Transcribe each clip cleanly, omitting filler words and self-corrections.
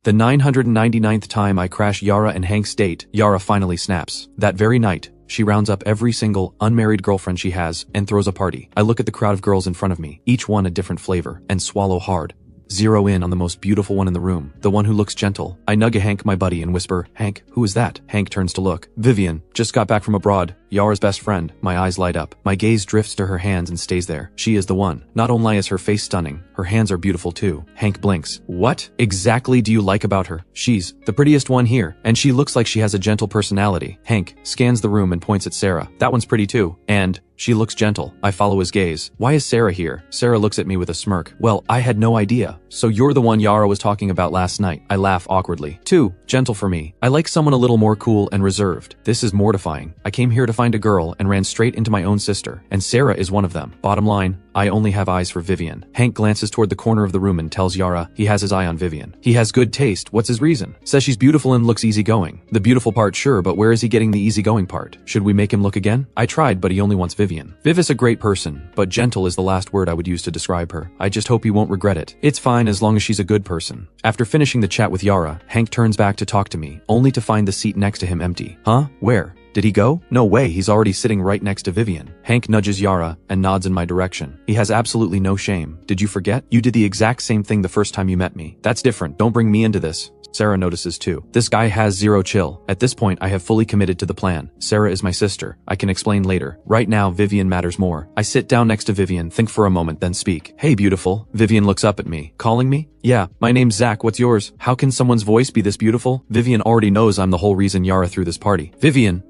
The 999th time I crash Yara and Hank's date, Yara finally snaps. That very night, she rounds up every single unmarried girlfriend she has and throws a party. I look at the crowd of girls in front of me, each one a different flavor, and swallow hard. Zero in on the most beautiful one in the room, the one who looks gentle. I nug a Hank, my buddy, and whisper, "Hank, who is that?" Hank turns to look. "Vivian, just got back from abroad. Yara's best friend." My eyes light up. My gaze drifts to her hands and stays there. She is the one. Not only is her face stunning, her hands are beautiful too. Hank blinks. "What exactly do you like about her?" "She's the prettiest one here, and she looks like she has a gentle personality." Hank scans the room and points at Sarah. "That one's pretty too. And she looks gentle." I follow his gaze. "Why is Sarah here?" Sarah looks at me with a smirk. "Well, I had no idea. So you're the one Yara was talking about last night." I laugh awkwardly. "Too gentle for me. I like someone a little more cool and reserved. This is mortifying. I came here to find a girl and ran straight into my own sister. And Sarah is one of them. Bottom line, I only have eyes for Vivian." Hank glances toward the corner of the room and tells Yara he has his eye on Vivian. He has good taste. What's his reason? Says she's beautiful and looks easygoing. The beautiful part, sure, but where is he getting the easygoing part? Should we make him look again? I tried, but he only wants Vivian. Viv is a great person, but gentle is the last word I would use to describe her. I just hope he won't regret it. It's fine as long as she's a good person. After finishing the chat with Yara, Hank turns back to talk to me, only to find the seat next to him empty. Huh? Where? Did he go? No way, he's already sitting right next to Vivian. Hank nudges Yara and nods in my direction. He has absolutely no shame. "Did you forget? You did the exact same thing the first time you met me." "That's different. Don't bring me into this." Sarah notices too. This guy has zero chill. At this point, I have fully committed to the plan. Sarah is my sister. I can explain later. Right now, Vivian matters more. I sit down next to Vivian, think for a moment, then speak. "Hey, beautiful." Vivian looks up at me. "Calling me?" "Yeah, my name's Zach. What's yours?" "How can someone's voice be this beautiful?" Vivian already knows I'm the whole reason Yara threw this party. Vivian,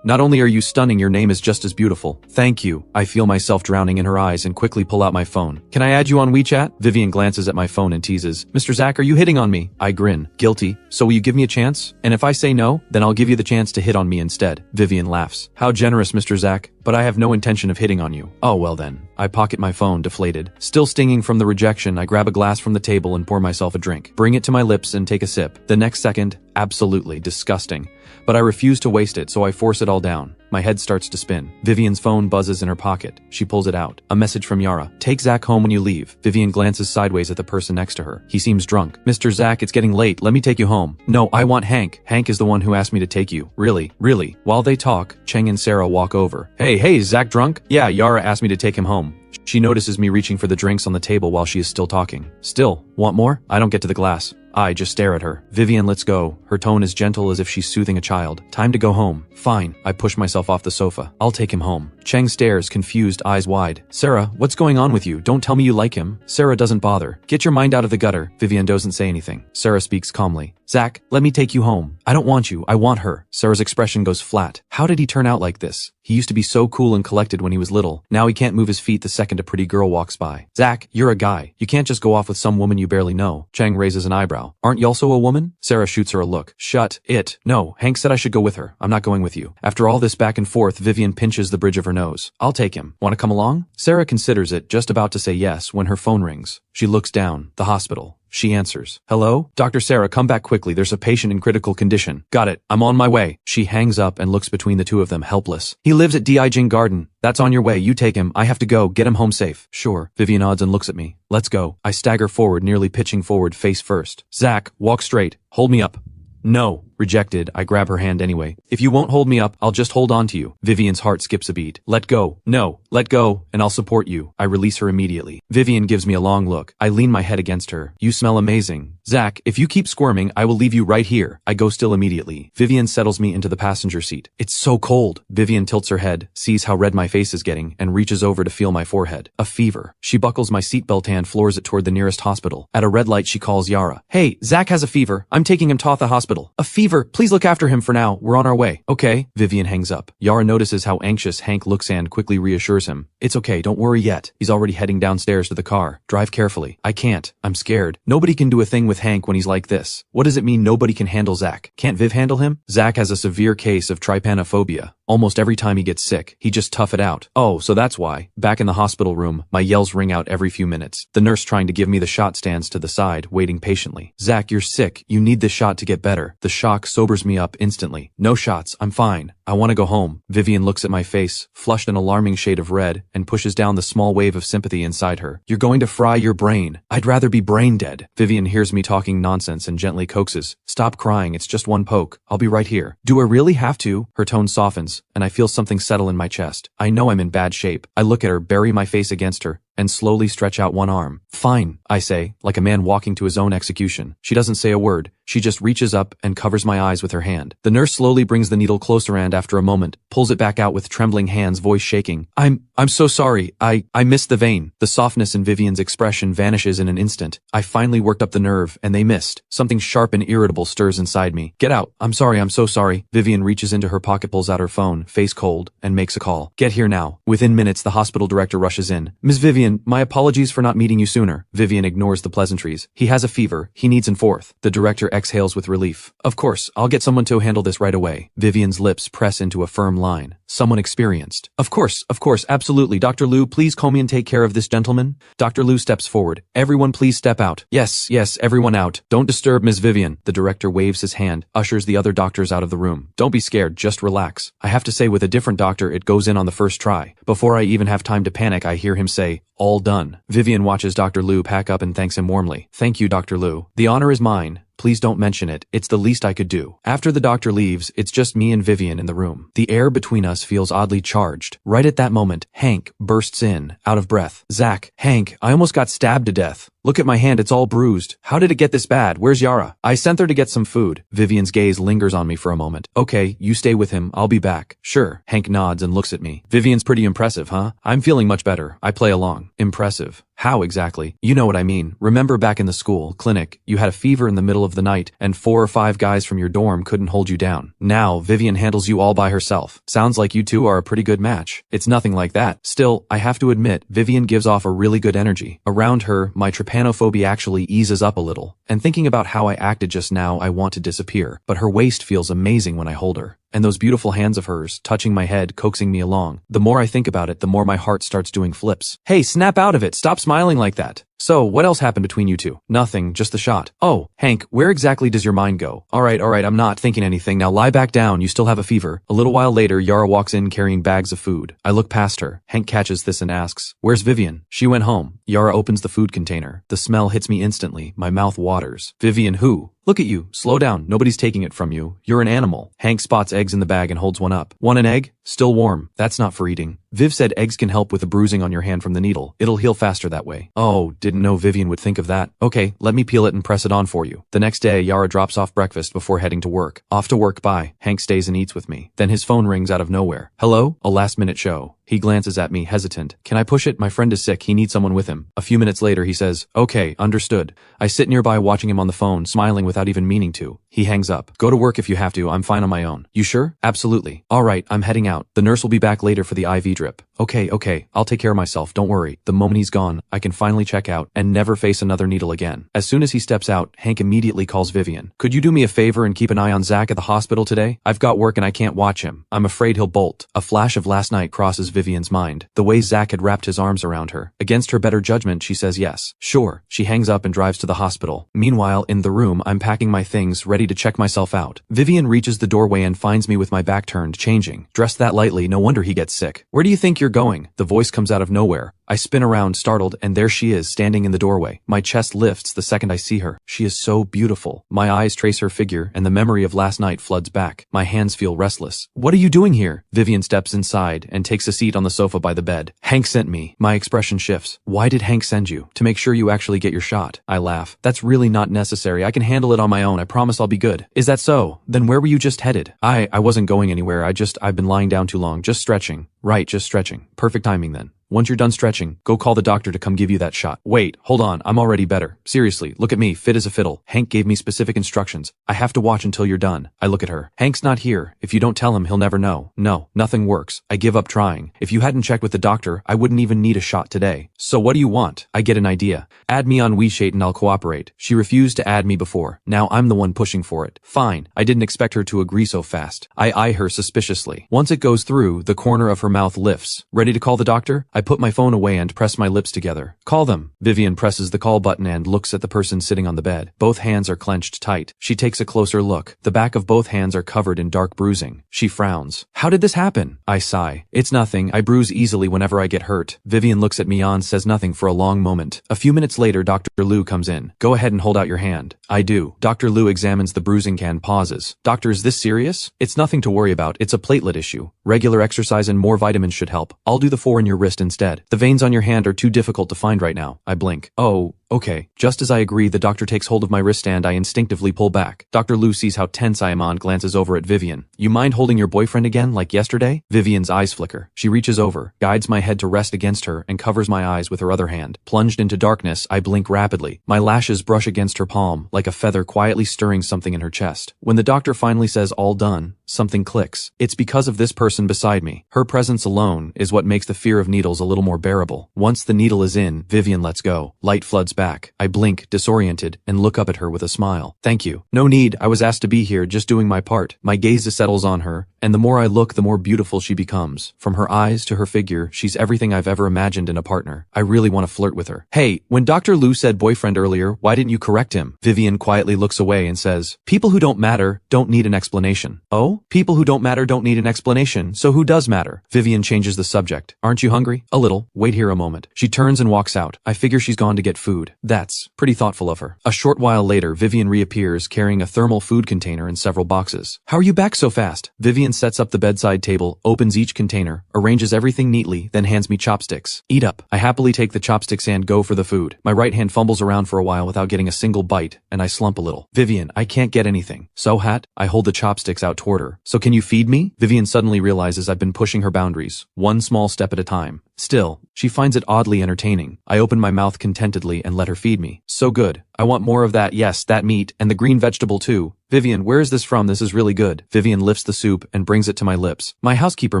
not only are you stunning, your name is just as beautiful." "Thank you." I feel myself drowning in her eyes and quickly pull out my phone. "Can I add you on WeChat?" Vivian glances at my phone and teases, "Mr. Zach, are you hitting on me?" I grin. Guilty. "So will you give me a chance? And if I say no, then I'll give you the chance to hit on me instead." Vivian laughs. "How generous, Mr. Zach. But I have no intention of hitting on you." "Oh, well then." I pocket my phone, deflated. Still stinging from the rejection, I grab a glass from the table and pour myself a drink. Bring it to my lips and take a sip. The next second, absolutely disgusting. But I refuse to waste it, so I force it all down. My head starts to spin. Vivian's phone buzzes in her pocket. She pulls it out. A message from Yara. "Take Zach home when you leave." Vivian glances sideways at the person next to her. He seems drunk. "Mr. Zach, it's getting late. Let me take you home." "No, I want Hank. Hank is the one who asked me to take you." Really? While they talk, Cheng and Sarah walk over. Hey, is Zach drunk?" "Yeah, Yara asked me to take him home." She notices me reaching for the drinks on the table while she is still talking. "Still, want more?" I don't get to the glass. I just stare at her. "Vivian, let's go." Her tone is gentle as if she's soothing a child. "Time to go home." "Fine." I push myself off the sofa. "I'll take him home." Cheng stares, confused, eyes wide. "Sarah, what's going on with you? Don't tell me you like him." Sarah doesn't bother. "Get your mind out of the gutter." Vivian doesn't say anything. Sarah speaks calmly. "Zach, let me take you home." "I don't want you. I want her." Sarah's expression goes flat. How did he turn out like this? He used to be so cool and collected when he was little. Now he can't move his feet the second a pretty girl walks by. "Zach, you're a guy. You can't just go off with some woman you barely know." Cheng raises an eyebrow. "Aren't you also a woman?" Sarah shoots her a look. "Shut it." "No, Hank said I should go with her. I'm not going with you." After all this back and forth, Vivian pinches the bridge of her nose. "I'll take him. Want to come along?" Sarah considers it, just about to say yes, when her phone rings. She looks down. The hospital. She answers. "Hello? Dr. Sarah, come back quickly. There's a patient in critical condition." "Got it. I'm on my way." She hangs up and looks between the two of them, helpless. "He lives at D.I. Jing Garden." "That's on your way. You take him. I have to go. Get him home safe." "Sure." Vivian nods and looks at me. "Let's go." I stagger forward, nearly pitching forward face first. "Zach, walk straight. Hold me up." "No." Rejected, I grab her hand anyway. "If you won't hold me up, I'll just hold on to you." Vivian's heart skips a beat. "Let go." "No, let go, and I'll support you." I release her immediately. Vivian gives me a long look. I lean my head against her. "You smell amazing." "Zach, if you keep squirming, I will leave you right here." I go still immediately. Vivian settles me into the passenger seat. "It's so cold." Vivian tilts her head, sees how red my face is getting, and reaches over to feel my forehead. A fever. She buckles my seatbelt and floors it toward the nearest hospital. At a red light, she calls Yara. "Hey, Zach has a fever. I'm taking him to the hospital." "A fever? Please look after him for now. We're on our way." "Okay." Vivian hangs up. Yara notices how anxious Hank looks and quickly reassures him. "It's okay, don't worry yet." He's already heading downstairs to the car. "Drive carefully." I can't. I'm scared. Nobody can do a thing with Hank when he's like this. What does it mean nobody can handle Zach? Can't Viv handle him? Zach has a severe case of trypanophobia. Almost every time he gets sick, he just tough it out. Oh, so that's why. Back in the hospital room, my yells ring out every few minutes. The nurse trying to give me the shot stands to the side, waiting patiently. Zach, you're sick. You need this shot to get better. The shock sobers me up instantly. No shots. I'm fine. I want to go home. Vivian looks at my face, flushed an alarming shade of red, and pushes down the small wave of sympathy inside her. You're going to fry your brain. I'd rather be brain dead. Vivian hears me talking nonsense and gently coaxes. Stop crying. It's just one poke. I'll be right here. Do I really have to? Her tone softens, and I feel something settle in my chest. I know I'm in bad shape. I look at her, bury my face against her, and slowly stretch out one arm. Fine, I say, like a man walking to his own execution. She doesn't say a word. She just reaches up and covers my eyes with her hand. The nurse slowly brings the needle closer and, after a moment, pulls it back out with trembling hands, voice shaking. I'm so sorry. I missed the vein. The softness in Vivian's expression vanishes in an instant. I finally worked up the nerve, and they missed. Something sharp and irritable stirs inside me. Get out. I'm sorry. I'm so sorry. Vivian reaches into her pocket, pulls out her phone, face cold, and makes a call. Get here now. Within minutes, the hospital director rushes in. Ms. Vivian, my apologies for not meeting you sooner. Vivian ignores the pleasantries. He has a fever. He needs forth. The director exhales with relief. Of course, I'll get someone to handle this right away. Vivian's lips press into a firm line. Someone experienced. Of course, absolutely. Dr. Liu, please call me and take care of this gentleman. Dr. Liu steps forward. Everyone please step out. Yes, everyone out. Don't disturb Ms. Vivian. The director waves his hand, ushers the other doctors out of the room. Don't be scared, just relax. I have to say, with a different doctor, it goes in on the first try. Before I even have time to panic, I hear him say, all done. Vivian watches Dr. Liu pack up and thanks him warmly. Thank you, Dr. Liu. The honor is mine. Please don't mention it. It's the least I could do. After the doctor leaves, it's just me and Vivian in the room. The air between us feels oddly charged. Right at that moment, Hank bursts in, out of breath. Zach, Hank, I almost got stabbed to death. Look at my hand, it's all bruised. How did it get this bad? Where's Yara? I sent her to get some food. Vivian's gaze lingers on me for a moment. Okay, you stay with him. I'll be back. Sure. Hank nods and looks at me. Vivian's pretty impressive, huh? I'm feeling much better. I play along. Impressive. How exactly? You know what I mean. Remember back in the school clinic, you had a fever in the middle of the night and 4 or 5 guys from your dorm couldn't hold you down. Now, Vivian handles you all by herself. Sounds like you two are a pretty good match. It's nothing like that. Still, I have to admit, Vivian gives off a really good energy. Around her, my trypanophobia actually eases up a little. And thinking about how I acted just now, I want to disappear. But her waist feels amazing when I hold her. And those beautiful hands of hers, touching my head, coaxing me along. The more I think about it, the more my heart starts doing flips. Hey, snap out of it. Stop smiling like that. So, what else happened between you two? Nothing, just the shot. Oh, Hank, where exactly does your mind go? Alright, I'm not thinking anything. Now lie back down, you still have a fever. A little while later, Yara walks in carrying bags of food. I look past her. Hank catches this and asks, where's Vivian? She went home. Yara opens the food container. The smell hits me instantly. My mouth waters. Vivian who? Look at you. Slow down. Nobody's taking it from you. You're an animal. Hank spots eggs in the bag and holds one up. Want an egg? Still warm. That's not for eating. Viv said eggs can help with the bruising on your hand from the needle. It'll heal faster that way. Oh, didn't know Vivian would think of that. Okay, let me peel it and press it on for you. The next day, Yara drops off breakfast before heading to work. Off to work, bye. Hank stays and eats with me. Then his phone rings out of nowhere. Hello? A last-minute show. He glances at me, hesitant. Can I push it? My friend is sick. He needs someone with him. A few minutes later, he says, okay, understood. I sit nearby watching him on the phone, smiling without even meaning to. He hangs up. Go to work if you have to. I'm fine on my own. You sure? Absolutely. All right, I'm heading out. The nurse will be back later for the IV drip. Okay. I'll take care of myself. Don't worry. The moment he's gone, I can finally check out and never face another needle again. As soon as he steps out, Hank immediately calls Vivian. Could you do me a favor and keep an eye on Zach at the hospital today? I've got work and I can't watch him. I'm afraid he'll bolt. A flash of last night crosses Vivian's mind. The way Zach had wrapped his arms around her. Against her better judgment, she says yes. Sure. She hangs up and drives to the hospital. Meanwhile, in the room, I'm packing my things, ready to check myself out. Vivian reaches the doorway and finds me with my back turned, changing. Dressed that lightly, no wonder he gets sick. Where do you think you're going? The voice comes out of nowhere. I spin around, startled, and there she is, standing in the doorway. My chest lifts the second I see her. She is so beautiful. My eyes trace her figure, and the memory of last night floods back. My hands feel restless. What are you doing here? Vivian steps inside and takes a seat on the sofa by the bed. Hank sent me. My expression shifts. Why did Hank send you? To make sure you actually get your shot. I laugh. That's really not necessary. I can handle it on my own. I promise I'll be good. Is that so? Then where were you just headed? I wasn't going anywhere. I've been lying down too long. Just stretching. Right, just stretching. Perfect timing then. Once you're done stretching, go call the doctor to come give you that shot. Wait, hold on, I'm already better. Seriously, look at me, fit as a fiddle. Hank gave me specific instructions. I have to watch until you're done. I look at her. Hank's not here. If you don't tell him, he'll never know. No, nothing works. I give up trying. If you hadn't checked with the doctor, I wouldn't even need a shot today. So what do you want? I get an idea. Add me on WeChat and I'll cooperate. She refused to add me before. Now I'm the one pushing for it. Fine. I didn't expect her to agree so fast. I eye her suspiciously. Once it goes through, the corner of her mouth lifts. Ready to call the doctor? I put my phone away and press my lips together. Call them. Vivian presses the call button and looks at the person sitting on the bed. Both hands are clenched tight. She takes a closer look. The back of both hands are covered in dark bruising. She frowns. How did this happen? I sigh. It's nothing. I bruise easily whenever I get hurt. Vivian looks at me and says nothing for a long moment. A few minutes later, Dr. Liu comes in. Go ahead and hold out your hand. I do. Dr. Liu examines the bruising can, pauses. Doctor, is this serious? It's nothing to worry about. It's a platelet issue. Regular exercise and more vitamins should help. I'll do the 4 in your wrist instead. The veins on your hand are too difficult to find right now. I blink. Oh, okay. Just as I agree, the doctor takes hold of my wrist and I instinctively pull back. Dr. Liu sees how tense I am and glances over at Vivian. You mind holding your boyfriend again, like yesterday? Vivian's eyes flicker. She reaches over, guides my head to rest against her, and covers my eyes with her other hand. Plunged into darkness, I blink rapidly. My lashes brush against her palm, like a feather quietly stirring something in her chest. When the doctor finally says all done, something clicks. It's because of this person beside me. Her presence alone is what makes the fear of needles a little more bearable. Once the needle is in, Vivian lets go. Light floods back. I blink, disoriented, and look up at her with a smile. Thank you. No need. I was asked to be here, just doing my part. My gaze settles on her, and the more I look, the more beautiful she becomes. From her eyes to her figure, she's everything I've ever imagined in a partner. I really want to flirt with her. Hey, when Dr. Liu said boyfriend earlier, why didn't you correct him? Vivian quietly looks away and says, people who don't matter don't need an explanation. Oh? People who don't matter don't need an explanation, so who does matter? Vivian changes the subject. Aren't you hungry? A little. Wait here a moment. She turns and walks out. I figure she's gone to get food. That's pretty thoughtful of her. A short while later, Vivian reappears carrying a thermal food container and several boxes. How are you back so fast? Vivian sets up the bedside table, opens each container, arranges everything neatly, then hands me chopsticks. Eat up. I happily take the chopsticks and go for the food. My right hand fumbles around for a while without getting a single bite, and I slump a little. Vivian, I can't get anything. So, Hat? I hold the chopsticks out toward her. So can you feed me? Vivian suddenly realizes I've been pushing her boundaries, one small step at a time. Still, she finds it oddly entertaining. I open my mouth contentedly and let her feed me. So good. I want more of that, yes, that meat, and the green vegetable too. Vivian, where is this from? This is really good. Vivian lifts the soup and brings it to my lips. My housekeeper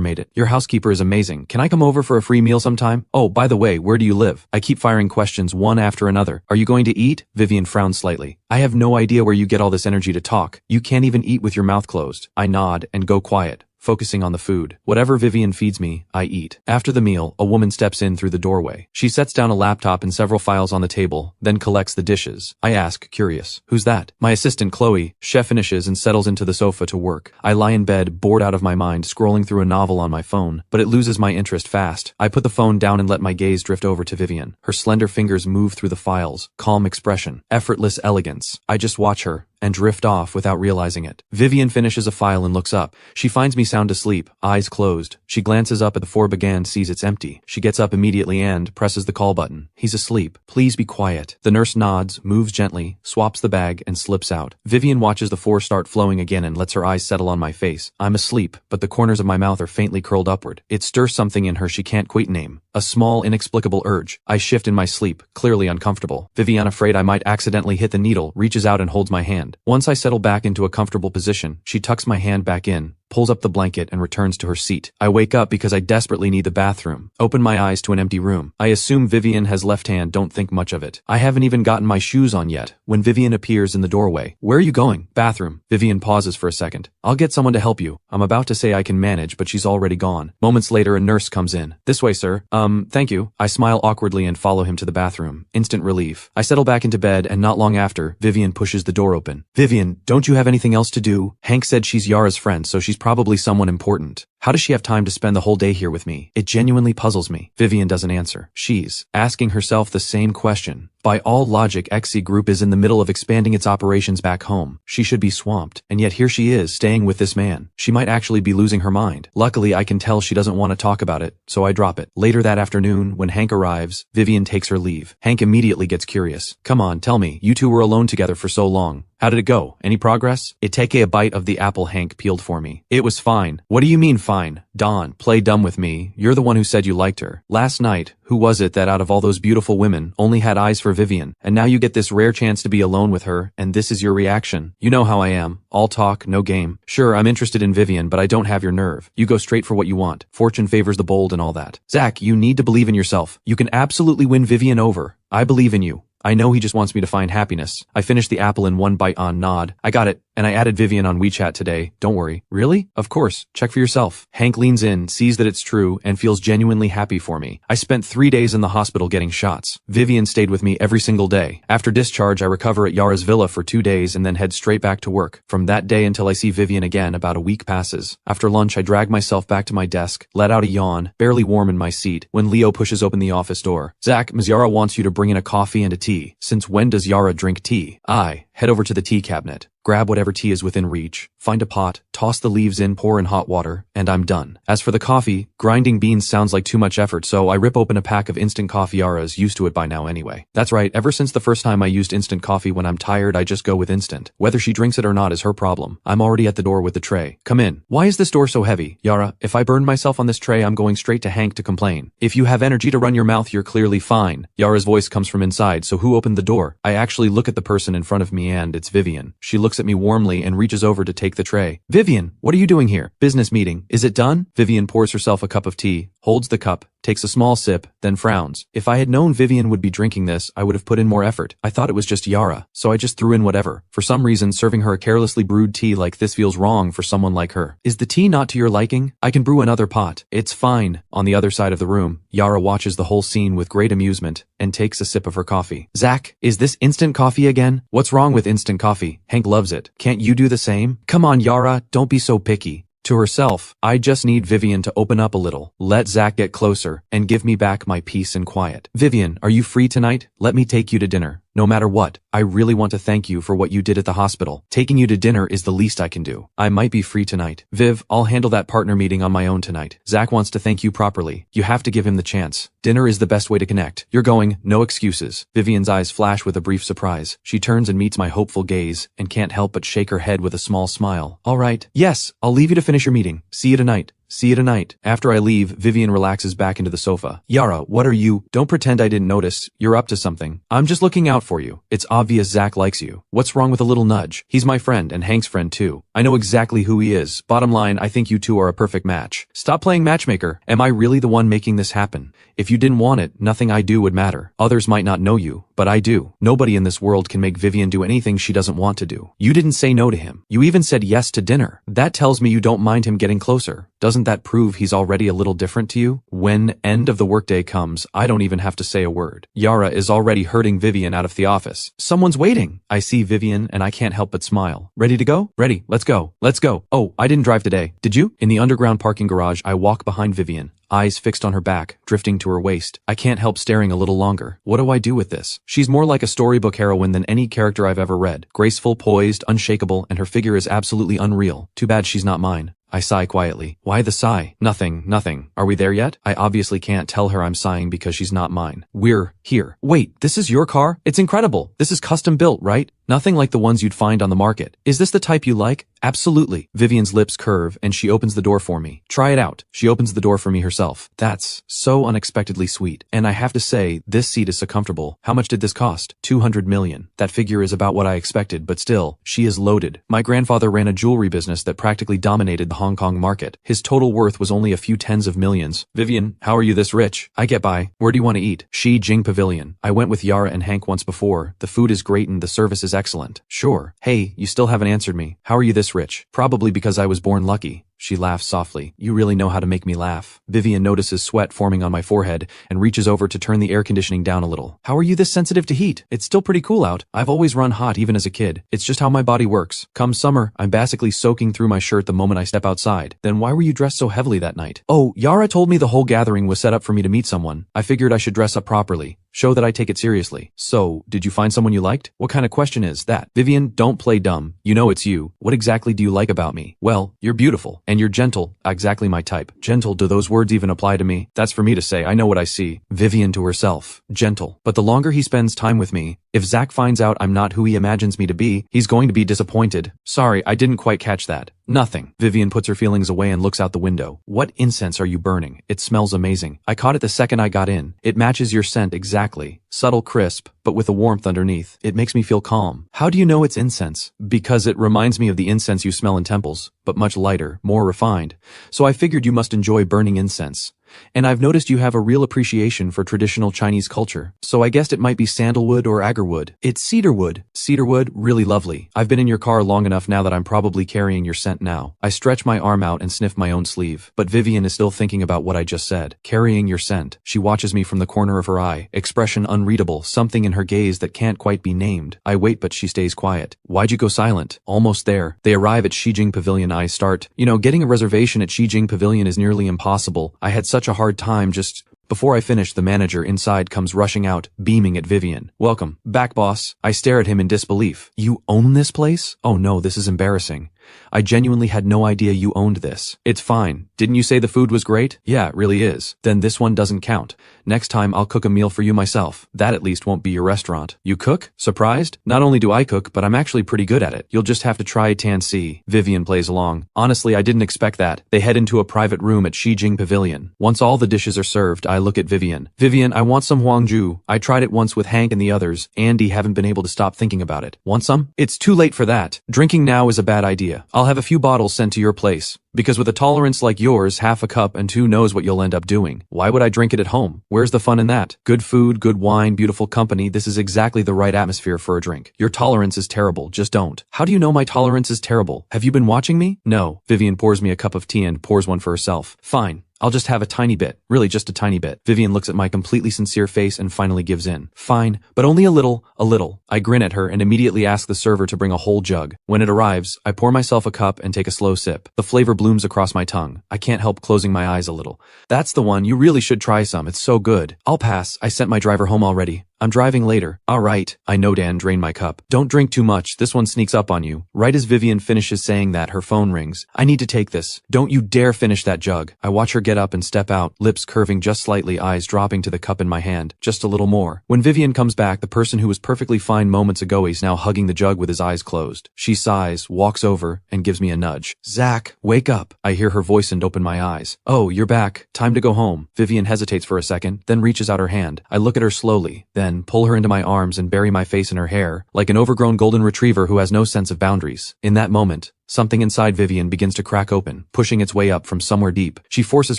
made it. Your housekeeper is amazing. Can I come over for a free meal sometime? Oh, by the way, where do you live? I keep firing questions one after another. Are you going to eat? Vivian frowns slightly. I have no idea where you get all this energy to talk. You can't even eat with your mouth closed. I nod and go quiet, focusing on the food. Whatever Vivian feeds me, I eat. After the meal, a woman steps in through the doorway. She sets down a laptop and several files on the table, then collects the dishes. I ask, curious, who's that? My assistant, Chloe. Chef finishes and settles into the sofa to work. I lie in bed, bored out of my mind, scrolling through a novel on my phone, but it loses my interest fast. I put the phone down and let my gaze drift over to Vivian. Her slender fingers move through the files, calm expression, effortless elegance. I just watch her and drift off without realizing it. Vivian finishes a file and looks up. She finds me sound asleep, eyes closed. She glances up at the Forbag and sees it's empty. She gets up immediately and presses the call button. He's asleep. Please be quiet. The nurse nods, moves gently, swaps the bag, and slips out. Vivian watches the 4 start flowing again and lets her eyes settle on my face. I'm asleep, but the corners of my mouth are faintly curled upward. It stirs something in her she can't quite name. A small, inexplicable urge. I shift in my sleep, clearly uncomfortable. Vivian, afraid I might accidentally hit the needle, reaches out and holds my hand. Once I settle back into a comfortable position, she tucks my hand back in, pulls up the blanket and returns to her seat. I wake up because I desperately need the bathroom. Open my eyes to an empty room. I assume Vivian has left hand, don't think much of it. I haven't even gotten my shoes on yet when Vivian appears in the doorway. Where are you going? Bathroom. Vivian pauses for a second. I'll get someone to help you. I'm about to say I can manage, but she's already gone. Moments later, a nurse comes in. This way, sir. Thank you. I smile awkwardly and follow him to the bathroom. Instant relief. I settle back into bed and not long after, Vivian pushes the door open. Vivian, don't you have anything else to do? Hank said she's Yara's friend, so she's probably someone important. How does she have time to spend the whole day here with me? It genuinely puzzles me. Vivian doesn't answer. She's asking herself the same question. By all logic, XC Group is in the middle of expanding its operations back home. She should be swamped. And yet here she is, staying with this man. She might actually be losing her mind. Luckily, I can tell she doesn't want to talk about it, so I drop it. Later that afternoon, when Hank arrives, Vivian takes her leave. Hank immediately gets curious. Come on, tell me, you two were alone together for so long. How did it go? Any progress? It take a bite of the apple Hank peeled for me. It was fine. What do you mean fine? fine. Dawn, play dumb with me. You're the one who said you liked her. Last night, who was it that out of all those beautiful women only had eyes for Vivian? And now you get this rare chance to be alone with her, and this is your reaction. You know how I am. All talk, no game. Sure, I'm interested in Vivian, but I don't have your nerve. You go straight for what you want. Fortune favors the bold and all that. Zach, you need to believe in yourself. You can absolutely win Vivian over. I believe in you. I know he just wants me to find happiness. I finished the apple in one bite on Nod. I got it, and I added Vivian on WeChat today. Don't worry. Really? Of course. Check for yourself. Hank leans in, sees that it's true, and feels genuinely happy for me. I spent 3 days in the hospital getting shots. Vivian stayed with me every single day. After discharge, I recover at Yara's villa for 2 days and then head straight back to work. From that day until I see Vivian again, about a week passes. After lunch, I drag myself back to my desk, let out a yawn, barely warm in my seat, when Leo pushes open the office door. Zach, Ms. Yara wants you to bring in a coffee and a tea. Since when does Yara drink tea? I head over to the tea cabinet. Grab whatever tea is within reach, find a pot, toss the leaves in, pour in hot water, and I'm done. As for the coffee, grinding beans sounds like too much effort, so I rip open a pack of instant coffee. Yara's used to it by now anyway. That's right, ever since the first time I used instant coffee when I'm tired, I just go with instant. Whether she drinks it or not is her problem. I'm already at the door with the tray. Come in. Why is this door so heavy? Yara, if I burned myself on this tray, I'm going straight to Hank to complain. If you have energy to run your mouth, you're clearly fine. Yara's voice comes from inside, so who opened the door? I actually look at the person in front of me and it's Vivian. She looks at me warmly and reaches over to take the tray. Vivian, what are you doing here? Business meeting. Is it done? Vivian pours herself a cup of tea, holds the cup, takes a small sip, then frowns. If I had known Vivian would be drinking this, I would have put in more effort. I thought it was just Yara, so I just threw in whatever. For some reason, serving her a carelessly brewed tea like this feels wrong for someone like her. Is the tea not to your liking? I can brew another pot. It's fine. On the other side of the room, Yara watches the whole scene with great amusement and takes a sip of her coffee. Zach, is this instant coffee again? What's wrong with instant coffee? Hank loves it. Can't you do the same? Come on, Yara, don't be so picky. To herself, I just need Vivian to open up a little, let Zach get closer, and give me back my peace and quiet. Vivian, are you free tonight? Let me take you to dinner. No matter what, I really want to thank you for what you did at the hospital. Taking you to dinner is the least I can do. I might be free tonight. Viv, I'll handle that partner meeting on my own tonight. Zach wants to thank you properly. You have to give him the chance. Dinner is the best way to connect. You're going, no excuses. Vivian's eyes flash with a brief surprise. She turns and meets my hopeful gaze, and can't help but shake her head with a small smile. All right. Yes, I'll leave you to finish your meeting. See you tonight. See you tonight. After I leave, Vivian relaxes back into the sofa. Yara, what are you? Don't pretend I didn't notice. You're up to something. I'm just looking out for you. It's obvious Zach likes you. What's wrong with a little nudge? He's my friend and Hank's friend too. I know exactly who he is. Bottom line, I think you two are a perfect match. Stop playing matchmaker. Am I really the one making this happen? If you didn't want it, nothing I do would matter. Others might not know you, but I do. Nobody in this world can make Vivian do anything she doesn't want to do. You didn't say no to him. You even said yes to dinner. That tells me you don't mind him getting closer. Doesn't that prove he's already a little different to you? When end of the workday comes, I don't even have to say a word. Yara is already herding Vivian out of the office. Someone's waiting. I see Vivian and I can't help but smile. Ready to go? Ready. Let's go. Let's go. Oh, I didn't drive today. Did you? In the underground parking garage, I walk behind Vivian. Eyes fixed on her back, drifting to her waist. I can't help staring a little longer. What do I do with this? She's more like a storybook heroine than any character I've ever read. Graceful, poised, unshakable, and her figure is absolutely unreal. Too bad she's not mine. I sigh quietly. Why the sigh? Nothing. Are we there yet? I obviously can't tell her I'm sighing because she's not mine. We're here. Wait, this is your car? It's incredible. This is custom built, right? Nothing like the ones you'd find on the market. Is this the type you like? Absolutely. Vivian's lips curve and she opens the door for me. Try it out. She opens the door for me herself. That's so unexpectedly sweet. And I have to say, this seat is so comfortable. How much did this cost? 200 million. That figure is about what I expected, but still, she is loaded. My grandfather ran a jewelry business that practically dominated the Hong Kong market. His total worth was only a few tens of millions. Vivian, how are you this rich? I get by. Where do you want to eat? Shi Jing Pavilion. I went with Yara and Hank once before. The food is great and the service is excellent. Sure. Hey, you still haven't answered me. How are you this rich? Probably because I was born lucky. She laughs softly. You really know how to make me laugh. Vivian notices sweat forming on my forehead and reaches over to turn the air conditioning down a little. How are you this sensitive to heat? It's still pretty cool out. I've always run hot even as a kid. It's just how my body works. Come summer, I'm basically soaking through my shirt the moment I step outside. Then why were you dressed so heavily that night? Oh, Yara told me the whole gathering was set up for me to meet someone. I figured I should dress up properly. Show that I take it seriously. So, did you find someone you liked? What kind of question is that? Vivian, don't play dumb. You know it's you. What exactly do you like about me? Well, you're beautiful. And you're gentle. Exactly my type. Gentle, do those words even apply to me? That's for me to say. I know what I see. Vivian to herself. Gentle. But the longer he spends time with me, If Zach finds out I'm not who he imagines me to be, he's going to be disappointed. Sorry, I didn't quite catch that. Nothing. Vivian puts her feelings away and looks out the window. What incense are you burning? It smells amazing. I caught it the second I got in. It matches your scent exactly. Subtle crisp, but with a warmth underneath. It makes me feel calm. How do you know it's incense? Because it reminds me of the incense you smell in temples, but much lighter, more refined. So I figured you must enjoy burning incense. And I've noticed you have a real appreciation for traditional Chinese culture, so I guessed it might be sandalwood or agarwood. It's cedarwood. Cedarwood, really lovely. I've been in your car long enough now that I'm probably carrying your scent now. I stretch my arm out and sniff my own sleeve, but Vivian is still thinking about what I just said. Carrying your scent. She watches me from the corner of her eye, expression unreadable, something in her gaze that can't quite be named. I wait, but she stays quiet. Why'd you go silent? Almost there. They arrive at Shijing Pavilion. I start. Getting a reservation at Shijing Pavilion is nearly impossible. I had such a hard time just... Before I finish, the manager inside comes rushing out, beaming at Vivian. Welcome. Back, boss. I stare at him in disbelief. You own this place? Oh no, this is embarrassing. I genuinely had no idea you owned this. It's fine. Didn't you say the food was great? Yeah, it really is. Then this one doesn't count. Next time I'll cook a meal for you myself. That at least won't be your restaurant. You cook? Surprised? Not only do I cook, but I'm actually pretty good at it. You'll just have to try Tan-Si. Vivian plays along. Honestly, I didn't expect that. They head into a private room at Shijing Pavilion. Once all the dishes are served, I look at Vivian. Vivian, I want some Huangju. I tried it once with Hank and the others. Andy haven't been able to stop thinking about it. Want some? It's too late for that. Drinking now is a bad idea. I'll have a few bottles sent to your place. Because with a tolerance like yours, half a cup and who knows what you'll end up doing. Why would I drink it at home? Where's the fun in that? Good food, good wine, beautiful company. This is exactly the right atmosphere for a drink. Your tolerance is terrible. Just don't. How do you know my tolerance is terrible? Have you been watching me? No. Vivian pours me a cup of tea and pours one for herself. Fine. I'll just have a tiny bit. Really, just a tiny bit. Vivian looks at my completely sincere face and finally gives in. Fine, but only a little, a little. I grin at her and immediately ask the server to bring a whole jug. When it arrives, I pour myself a cup and take a slow sip. The flavor blooms across my tongue. I can't help closing my eyes a little. That's the one. You really should try some. It's so good. I'll pass. I sent my driver home already. I'm driving later. Alright. I know, Dan. Drain my cup. Don't drink too much. This one sneaks up on you. Right as Vivian finishes saying that, her phone rings. I need to take this. Don't you dare finish that jug. I watch her get up and step out, lips curving just slightly, eyes dropping to the cup in my hand. Just a little more. When Vivian comes back, the person who was perfectly fine moments ago is now hugging the jug with his eyes closed. She sighs, walks over, and gives me a nudge. Zach, wake up. I hear her voice and open my eyes. Oh, you're back. Time to go home. Vivian hesitates for a second, then reaches out her hand. I look at her slowly, then pull her into my arms and bury my face in her hair, like an overgrown golden retriever who has no sense of boundaries. In that moment, something inside Vivian begins to crack open, pushing its way up from somewhere deep. She forces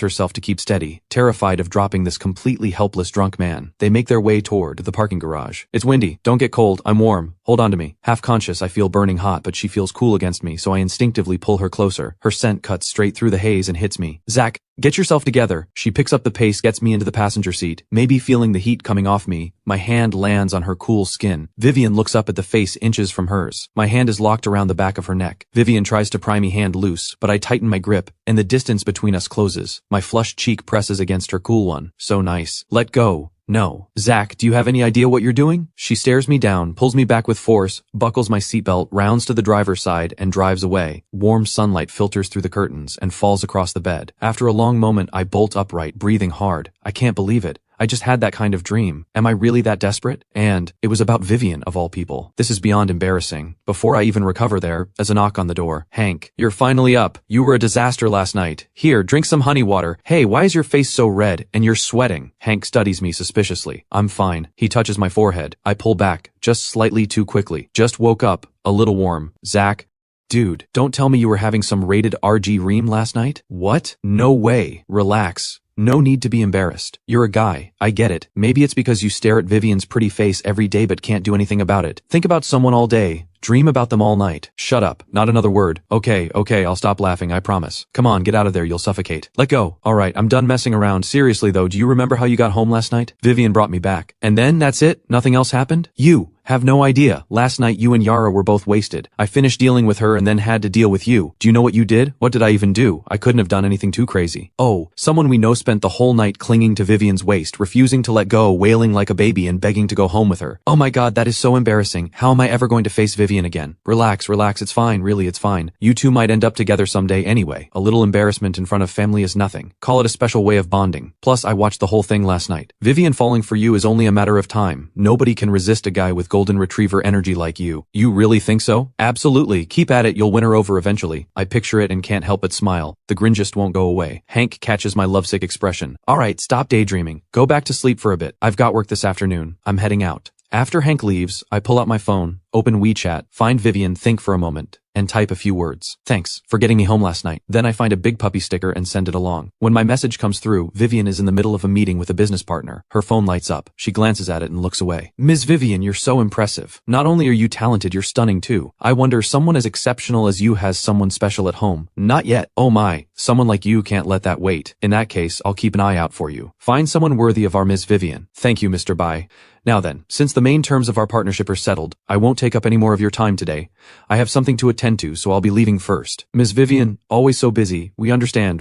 herself to keep steady, terrified of dropping this completely helpless drunk man. They make their way toward the parking garage. It's windy. Don't get cold. I'm warm. Hold on to me. Half conscious, I feel burning hot, but she feels cool against me, so I instinctively pull her closer. Her scent cuts straight through the haze and hits me. Zach, get yourself together. She picks up the pace, gets me into the passenger seat. Maybe feeling the heat coming off me, my hand lands on her cool skin. Vivian looks up at the face inches from hers. My hand is locked around the back of her neck. Vivian tries to pry me hand loose, but I tighten my grip, and the distance between us closes. My flushed cheek presses against her cool one. So nice. Let go. No. Zach, do you have any idea what you're doing? She stares me down, pulls me back with force, buckles my seatbelt, rounds to the driver's side, and drives away. Warm sunlight filters through the curtains and falls across the bed. After a long moment, I bolt upright, breathing hard. I can't believe it. I just had that kind of dream. Am I really that desperate? And it was about Vivian, of all people. This is beyond embarrassing. Before I even recover there's a knock on the door. Hank, you're finally up. You were a disaster last night. Here, drink some honey water. Hey, why is your face so red? And you're sweating. Hank studies me suspiciously. I'm fine. He touches my forehead. I pull back, just slightly too quickly. Just woke up. A little warm. Zach, dude, don't tell me you were having some rated RG ream last night? What? No way. Relax. No need to be embarrassed. You're a guy. I get it. Maybe it's because you stare at Vivian's pretty face every day but can't do anything about it. Think about someone all day. Dream about them all night. Shut up. Not another word. Okay, I'll stop laughing, I promise. Come on, get out of there, you'll suffocate. Let go. Alright, I'm done messing around. Seriously though, do you remember how you got home last night? Vivian brought me back. And then, that's it? Nothing else happened? You have no idea. Last night you and Yara were both wasted. I finished dealing with her and then had to deal with you. Do you know what you did? What did I even do? I couldn't have done anything too crazy. Oh, someone we know spent the whole night clinging to Vivian's waist, refusing to let go, wailing like a baby and begging to go home with her. Oh my god, that is so embarrassing. How am I ever going to face Vivian Vivian again. Relax, it's fine, really it's fine. You two might end up together someday anyway. A little embarrassment in front of family is nothing. Call it a special way of bonding. Plus, I watched the whole thing last night. Vivian falling for you is only a matter of time. Nobody can resist a guy with golden retriever energy like you. You really think so? Absolutely. Keep at it, you'll win her over eventually. I picture it and can't help but smile. The grin just won't go away. Hank catches my lovesick expression. Alright, stop daydreaming. Go back to sleep for a bit. I've got work this afternoon. I'm heading out. After Hank leaves, I pull out my phone, open WeChat, find Vivian, think for a moment, and type a few words. Thanks for getting me home last night. Then I find a big puppy sticker and send it along. When my message comes through, Vivian is in the middle of a meeting with a business partner. Her phone lights up. She glances at it and looks away. Ms. Vivian, you're so impressive. Not only are you talented, you're stunning too. I wonder, someone as exceptional as you has someone special at home. Not yet. Oh my, someone like you can't let that wait. In that case, I'll keep an eye out for you. Find someone worthy of our Ms. Vivian. Thank you, Mr. Bai. Now then, since the main terms of our partnership are settled, I won't take up any more of your time today. I have something to attend to, so I'll be leaving first. Ms. Vivian, always so busy. We understand.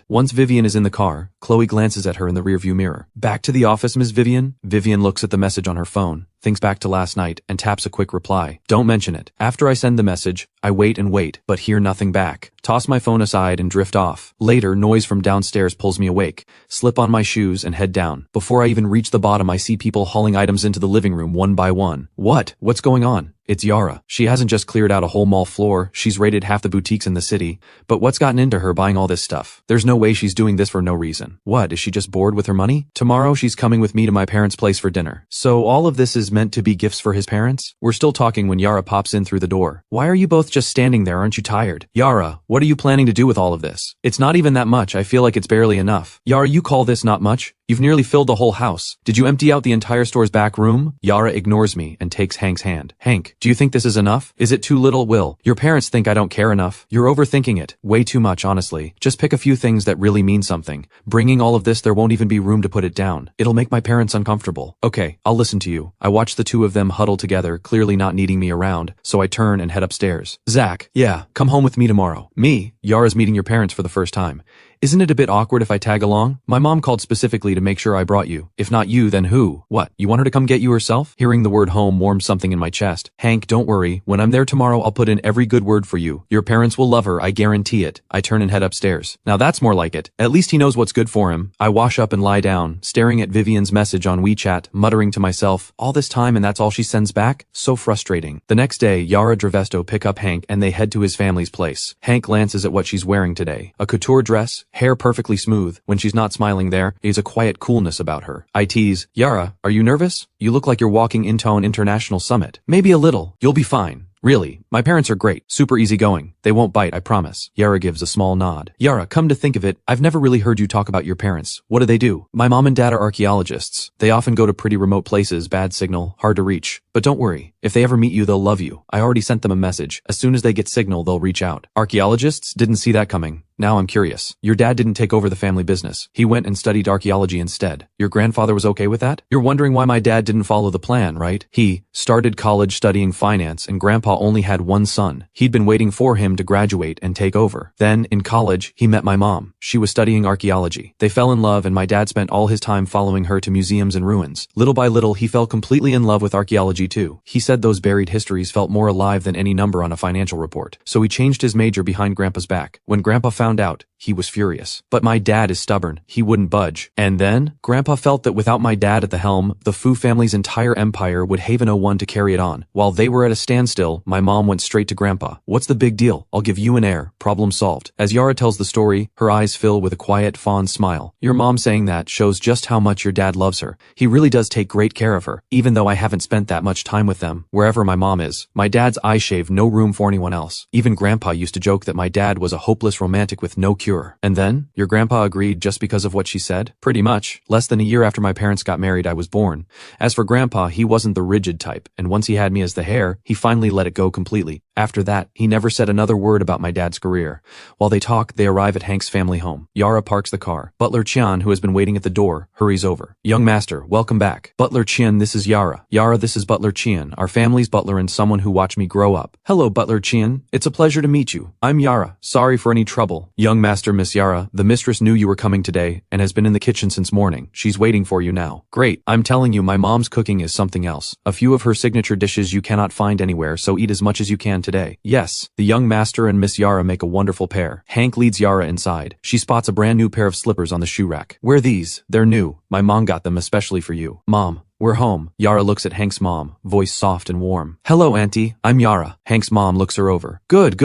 Once Vivian is in the car, Chloe glances at her in the rearview mirror. Back to the office, Ms. Vivian? Vivian looks at the message on her phone, thinks back to last night, and taps a quick reply. Don't mention it. After I send the message, I wait and wait, but hear nothing back. Toss my phone aside and drift off. Later, noise from downstairs pulls me awake. Slip on my shoes and head down. Before I even reach the bottom, I see people hauling items into the living room one by one. What's going on? It's Yara. She hasn't just cleared out a whole mall floor, she's raided half the boutiques in the city. But what's gotten into her buying all this stuff? There's no way she's doing this for no reason. What, is she just bored with her money? Tomorrow she's coming with me to my parents' place for dinner. So all of this is meant to be gifts for his parents? We're still talking when Yara pops in through the door. Why are you both just standing there? Aren't you tired? Yara, what are you planning to do with all of this? It's not even that much. I feel like it's barely enough. Yara, you call this not much? You've nearly filled the whole house. Did you empty out the entire store's back room? Yara ignores me and takes Hank's hand. Hank, do you think this is enough? Is it too little? Will your parents think I don't care enough? You're overthinking it. Way too much, honestly. Just pick a few things that really mean something. Bringing all of this, there won't even be room to put it down. It'll make my parents uncomfortable. Okay, I'll listen to you. I watch the two of them huddle together, clearly not needing me around, so I turn and head upstairs. Zach, yeah, come home with me tomorrow. Me? Yara's meeting your parents for the first time. Isn't it a bit awkward if I tag along? My mom called specifically to make sure I brought you. If not you, then who? What, you want her to come get you herself? Hearing the word home warmed something in my chest. Hank, don't worry. When I'm there tomorrow, I'll put in every good word for you. Your parents will love her, I guarantee it. I turn and head upstairs. Now that's more like it. At least he knows what's good for him. I wash up and lie down, staring at Vivian's message on WeChat, muttering to myself, all this time and that's all she sends back? So frustrating. The next day, Yara Dravesto pick up Hank and they head to his family's place. Hank glances at what she's wearing today. A couture dress, hair perfectly smooth. When she's not smiling there is a quiet coolness about her. I tease, Yara, are you nervous? You look like you're walking into an international summit. Maybe a little. You'll be fine. Really, my parents are great, super easygoing. They won't bite, I promise. Yara gives a small nod. Yara, come to think of it, I've never really heard you talk about your parents. What do they do? My mom and dad are archaeologists. They often go to pretty remote places, bad signal, hard to reach. But don't worry, if they ever meet you, they'll love you. I already sent them a message. As soon as they get signal, they'll reach out. Archaeologists? Didn't see that coming. Now I'm curious. Your dad didn't take over the family business. He went and studied archaeology instead. Your grandfather was okay with that? You're wondering why my dad didn't follow the plan, right? He started college studying finance and grandpa only had one son. He'd been waiting for him to graduate and take over. Then, in college, he met my mom. She was studying archaeology. They fell in love and my dad spent all his time following her to museums and ruins. Little by little, he fell completely in love with archaeology too. He said those buried histories felt more alive than any number on a financial report. So he changed his major behind grandpa's back. When grandpa found out, he was furious. But my dad is stubborn. He wouldn't budge. And then, grandpa felt that without my dad at the helm, the Fu family's entire empire would have no one to carry it on. While they were at a standstill, my mom went straight to grandpa. What's the big deal? I'll give you an heir. Problem solved. As Yara tells the story, her eyes fill with a quiet, fond smile. Your mom saying that shows just how much your dad loves her. He really does take great care of her. Even though I haven't spent that much time with them, wherever my mom is, my dad's eye shave, no room for anyone else. Even grandpa used to joke that my dad was a hopeless romantic with no cure. And then, your grandpa agreed just because of what she said? Pretty much. Less than a year after my parents got married, I was born. As for grandpa, he wasn't the rigid type, and once he had me as the heir, he finally let it go completely. After that, he never said another word about my dad's career. While they talk, they arrive at Hank's family home. Yara parks the car. Butler Qian, who has been waiting at the door, hurries over. Young master, welcome back. Butler Qian, this is Yara. Yara, this is Butler Qian, our family's butler and someone who watched me grow up. Hello, Butler Qian. It's a pleasure to meet you. I'm Yara. Sorry for any trouble. Young master master, Miss Yara. The mistress knew you were coming today and has been in the kitchen since morning. She's waiting for you now. Great. I'm telling you, my mom's cooking is something else. A few of her signature dishes you cannot find anywhere, so eat as much as you can today. Yes, the young master and Miss Yara make a wonderful pair. Hank leads Yara inside. She spots a brand new pair of slippers on the shoe rack. Wear these. They're new. My mom got them especially for you. Mom, we're home. Yara looks at Hank's mom, voice soft and warm. Hello, Auntie. I'm Yara. Hank's mom looks her over. Good.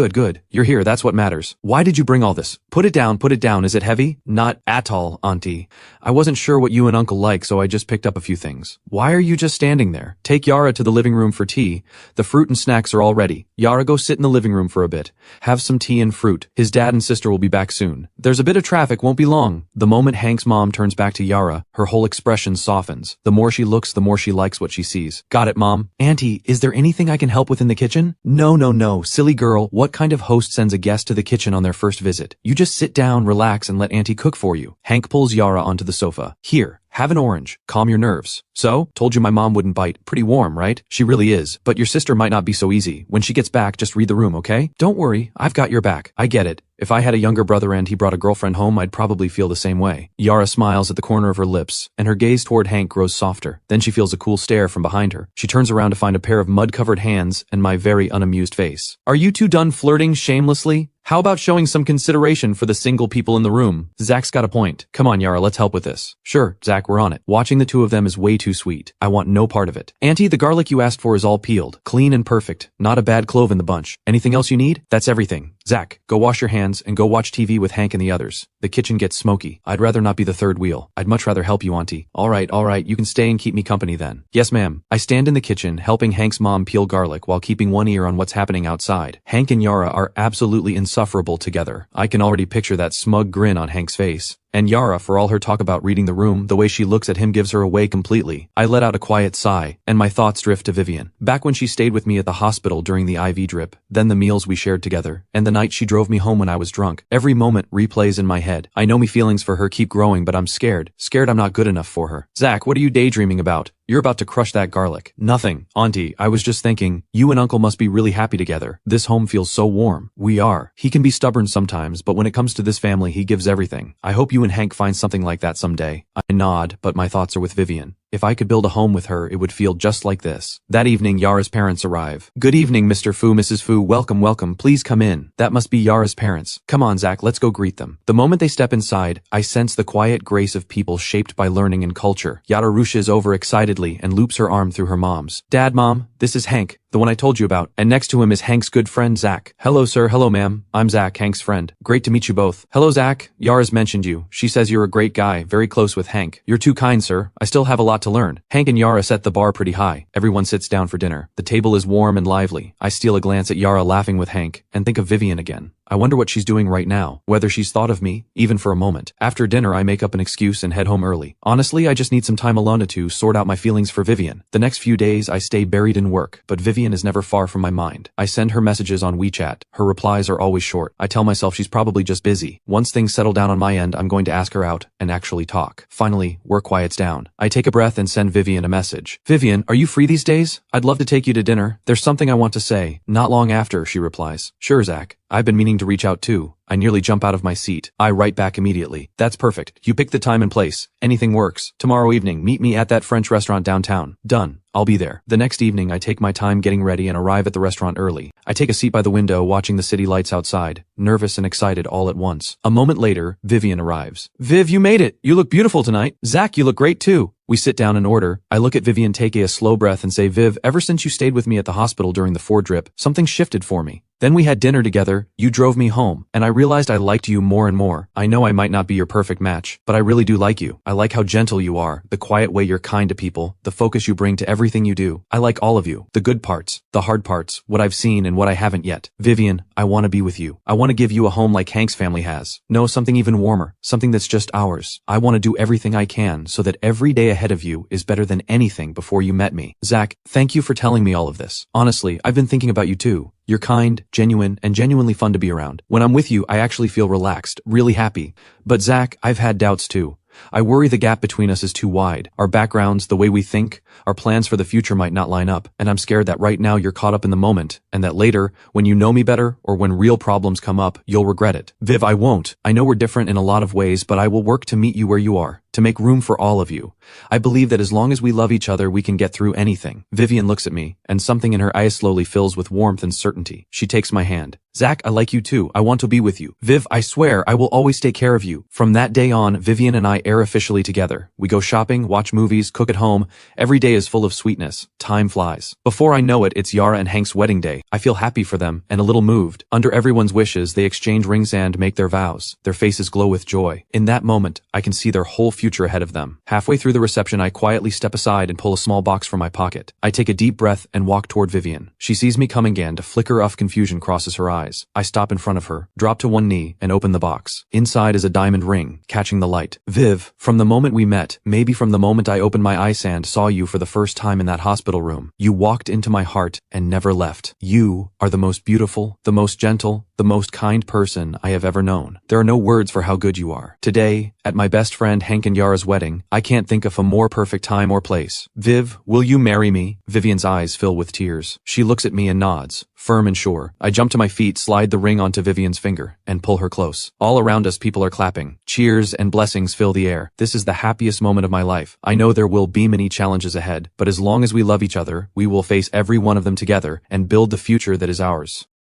You're here. That's what matters. Why did you bring all this? Put it down. Is it heavy? Not at all, Auntie. I wasn't sure what you and Uncle like, so I just picked up a few things. Why are you just standing there? Take Yara to the living room for tea. The fruit and snacks are all ready. Yara, go sit in the living room for a bit. Have some tea and fruit. His dad and sister will be back soon. There's a bit of traffic, won't be long. The moment Hank's mom turns back to Yara, her whole expression softens. The more she looks, the more she likes what she sees. Got it, Mom. Auntie, is there anything I can help with in the kitchen? No, silly girl. What kind of host sends a guest to the kitchen on their first visit? You just sit down, relax, and let Auntie cook for you. Hank pulls Yara onto the sofa. Here, have an orange. Calm your nerves. So, told you my mom wouldn't bite. Pretty warm, right? She really is. But your sister might not be so easy. When she gets back, just read the room, okay? Don't worry, I've got your back. I get it. If I had a younger brother and he brought a girlfriend home, I'd probably feel the same way. Yara smiles at the corner of her lips, and her gaze toward Hank grows softer. Then she feels a cool stare from behind her. She turns around to find a pair of mud-covered hands and my very unamused face. Are you two done flirting shamelessly? How about showing some consideration for the single people in the room? Zach's got a point. Come on, Yara, let's help with this. Sure, Zach, we're on it. Watching the two of them is way too sweet. I want no part of it. Auntie, the garlic you asked for is all peeled. Clean and perfect. Not a bad clove in the bunch. Anything else you need? That's everything. Zach, go wash your hands and go watch TV with Hank and the others. The kitchen gets smoky. I'd rather not be the third wheel. I'd much rather help you, Auntie. All right, you can stay and keep me company then. Yes, ma'am. I stand in the kitchen, helping Hank's mom peel garlic while keeping one ear on what's happening outside. Hank and Yara are absolutely insufferable together. I can already picture that smug grin on Hank's face. And Yara, for all her talk about reading the room, the way she looks at him gives her away completely. I let out a quiet sigh, and my thoughts drift to Vivian. Back when she stayed with me at the hospital during the IV drip, then the meals we shared together, and the night she drove me home when I was drunk. Every moment replays in my head. I know me feelings for her keep growing, but I'm scared. Scared I'm not good enough for her. Zach, what are you daydreaming about? You're about to crush that garlic. Nothing. Auntie, I was just thinking, you and Uncle must be really happy together. This home feels so warm. We are. He can be stubborn sometimes, but when it comes to this family, he gives everything. I hope you and Hank find something like that someday. I nod, but my thoughts are with Vivian. If I could build a home with her, it would feel just like this. That evening, Yara's parents arrive. Good evening, Mr. Fu, Mrs. Fu. Welcome. Please come in. That must be Yara's parents. Come on, Zach, let's go greet them. The moment they step inside, I sense the quiet grace of people shaped by learning and culture. Yara rushes over excitedly and loops her arm through her mom's. Dad, Mom, this is Hank, the one I told you about, and next to him is Hank's good friend, Zach. Hello, sir. Hello, ma'am. I'm Zach, Hank's friend. Great to meet you both. Hello, Zach. Yara's mentioned you. She says you're a great guy, very close with Hank. You're too kind, sir. I still have a lot to learn. Hank and Yara set the bar pretty high. Everyone sits down for dinner. The table is warm and lively. I steal a glance at Yara laughing with Hank and think of Vivian again. I wonder what she's doing right now, whether she's thought of me, even for a moment. After dinner, I make up an excuse and head home early. Honestly, I just need some time alone to sort out my feelings for Vivian. The next few days, I stay buried in work, but Vivian is never far from my mind. I send her messages on WeChat. Her replies are always short. I tell myself she's probably just busy. Once things settle down on my end, I'm going to ask her out and actually talk. Finally, work quiets down. I take a breath and send Vivian a message. Vivian, are you free these days? I'd love to take you to dinner. There's something I want to say. Not long after, she replies. Sure, Zach. I've been meaning to reach out too. I nearly jump out of my seat. I write back immediately. That's perfect. You pick the time and place. Anything works. Tomorrow evening, meet me at that French restaurant downtown. Done. I'll be there. The next evening, I take my time getting ready and arrive at the restaurant early. I take a seat by the window watching the city lights outside, nervous and excited all at once. A moment later, Vivian arrives. Viv, you made it. You look beautiful tonight. Zach, you look great too. We sit down and order. I look at Vivian, take a slow breath and say, Viv, ever since you stayed with me at the hospital during the 4 drip, something shifted for me. Then we had dinner together, you drove me home, and I realized I liked you more and more. I know I might not be your perfect match, but I really do like you. I like how gentle you are, the quiet way you're kind to people, the focus you bring to everything you do. I like all of you, the good parts, the hard parts, what I've seen and what I haven't yet. Vivian, I want to be with you. I want to give you a home like Hank's family has. No, something even warmer, something that's just ours. I want to do everything I can so that every day ahead of you is better than anything before you met me. Zach, thank you for telling me all of this. Honestly, I've been thinking about you too. You're kind, genuine, and genuinely fun to be around. When I'm with you, I actually feel relaxed, really happy. But Zach, I've had doubts too. I worry the gap between us is too wide. Our backgrounds, the way we think, our plans for the future might not line up, and I'm scared that right now you're caught up in the moment, and that later, when you know me better, or when real problems come up, you'll regret it. Viv, I won't. I know we're different in a lot of ways, but I will work to meet you where you are, to make room for all of you. I believe that as long as we love each other, we can get through anything. Vivian looks at me, and something in her eyes slowly fills with warmth and certainty. She takes my hand. Zach, I like you too. I want to be with you. Viv, I swear, I will always take care of you. From that day on, Vivian and I are officially together. We go shopping, watch movies, cook at home. Every day is full of sweetness. Time flies. Before I know it, it's Yara and Hank's wedding day. I feel happy for them, and a little moved. Under everyone's wishes, they exchange rings and make their vows. Their faces glow with joy. In that moment, I can see their whole future ahead of them. Halfway through the reception, I quietly step aside and pull a small box from my pocket. I take a deep breath and walk toward Vivian. She sees me coming and a flicker of confusion crosses her eyes. I stop in front of her, drop to one knee, and open the box. Inside is a diamond ring, catching the light. Viv, from the moment we met, maybe from the moment I opened my eyes and saw you for the first time in that hospital room, you walked into my heart and never left. You are the most beautiful, the most gentle, the most kind person I have ever known. There are no words for how good you are. Today, at my best friend Hank and Yara's wedding, I can't think of a more perfect time or place. Viv, will you marry me? Vivian's eyes fill with tears. She looks at me and nods, firm and sure. I jump to my feet, slide the ring onto Vivian's finger, and pull her close. All around us, people are clapping. Cheers and blessings fill the air. This is the happiest moment of my life. I know there will be many challenges ahead, but as long as we love each other, we will face every one of them together and build the future that is ours.